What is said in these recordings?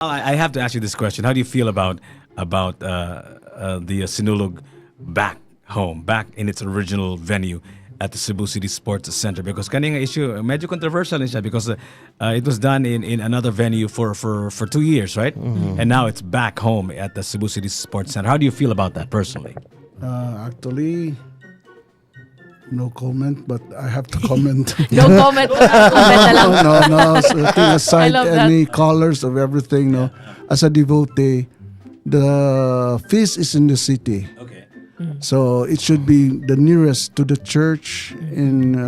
I have to ask you this question. How do you feel about the Sinulog back home, back in its original venue at the Cebu City Sports Center? Because kaning issue, medyo controversial din siya because it was done in another venue for 2 years, right? And now it's back home at the Cebu City Sports Center. How do you feel about that personally? Actually, no comment, but I have to comment. No comment. Comment na lang. No. So, putting aside I love that. any colors of everything, no. As a devotee, the feast is in the city. Okay. So it should be the nearest to the church in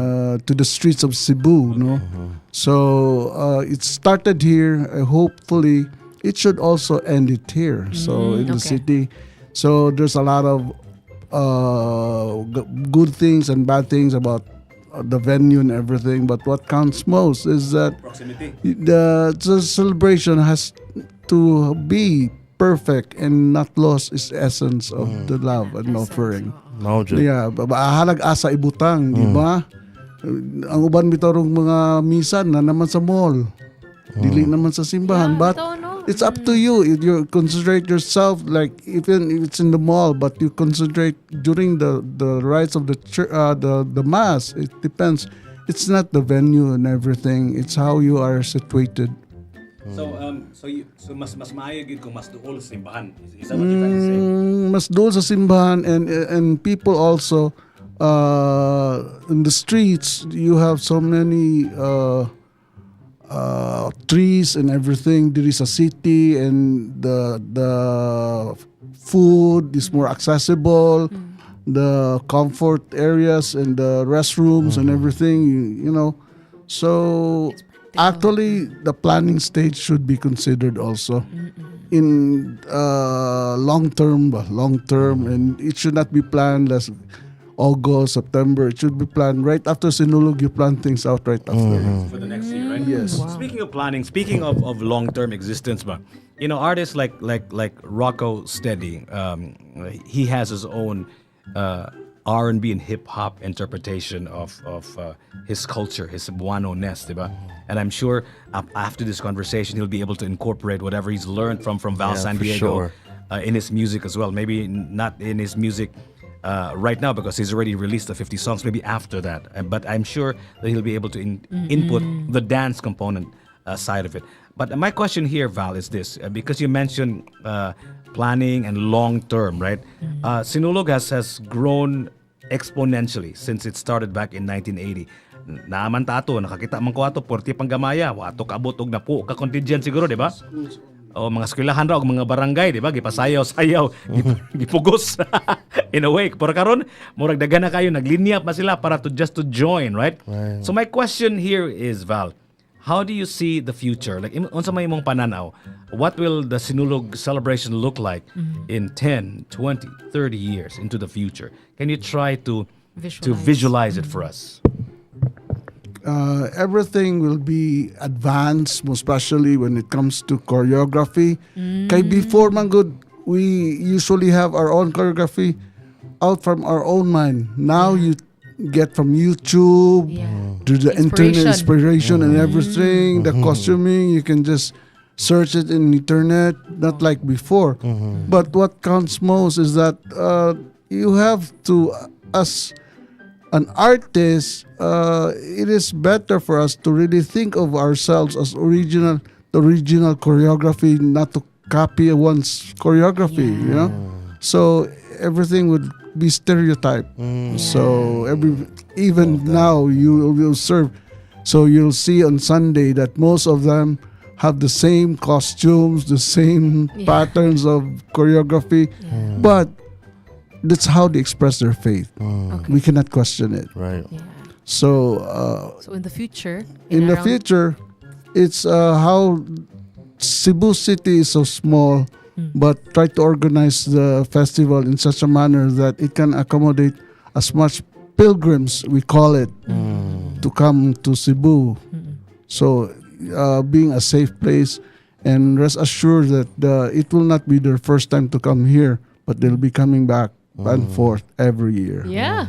to the streets of Cebu, no. So it started here. Hopefully, it should also end it here. So in the okay. city, so there's a lot of good things and bad things about the venue and everything. But what counts most is that Proximity. the celebration has to be perfect and not lost its essence of the love and offering. No, Jud. Yeah, halag asa ibutang, di ba? Ang uban bitarong mga misa na naman sa mall. Dili naman sa simbahan, but bitaw, no? it's up to you. If you concentrate yourself, like even if it's in the mall, but you concentrate during the rites of the the mass. It depends. It's not the venue and everything. It's how you are situated. So mas maayo gid kung mas duol sa simbahan. Is that what you're trying to say? Mas doon sa simbahan and people also in the streets. You have so many trees and everything. There is a city and the food is more accessible. The comfort areas and the restrooms and everything, you know. So actually, the planning stage should be considered also in long term, and it should not be planned as August, September. It should be planned right after Sinulog. You plan things out right after. For the next year, right? Yes. Speaking of planning, speaking of long-term existence, but artists like Rocco Steady, he has his own R&B and hip hop interpretation of his culture, his Cebuano-ness, diba? And I'm sure after this conversation, he'll be able to incorporate whatever he's learned from Val San for Diego sure. in his music as well. Maybe not in his music right now because he's already released the 50 songs, maybe after that. But I'm sure that he'll be able to input the dance component side of it. But my question here, Val, is this. Because you mentioned planning and long-term, right? Sinulog has grown exponentially since it started back in 1980. Naaman ta ato, nakakita man ko ato, 40 panggamaya, wato kabot og napo ka contingent siguro, di ba? O mga eskwelahan ra og mga barangay, di ba? Gipasayaw-sayaw, gipugos in a way. Pero karon, murag daghan na kayo, naglinya pa sila para just to join, right? So my question here is, Val, how do you see the future? Like, unsa may imong pananaw? What will the Sinulog celebration look like in 10, 20, 30 years into the future? Can you try to visualize it for us? Everything will be advanced, most especially when it comes to choreography. Kay before man good, we usually have our own choreography out from our own mind. Now you get from YouTube to the internet inspiration and everything, the costuming, you can just search it in internet, not like before. But what counts most is that you have to, as an artist, it is better for us to really think of ourselves as the original choreography, not to copy one's choreography, you know? So everything would be stereotyped. So even now you will serve. So you'll see on Sunday that most of them have the same costumes, the same patterns of choreography, but that's how they express their faith. We cannot question it. Right. Yeah. So So in the future, in the future, it's how Cebu City is so small, but try to organize the festival in such a manner that it can accommodate as much pilgrims, we call it, to come to Cebu. So being a safe place, and rest assured that it will not be their first time to come here, but they'll be coming back and forth every year. yeah.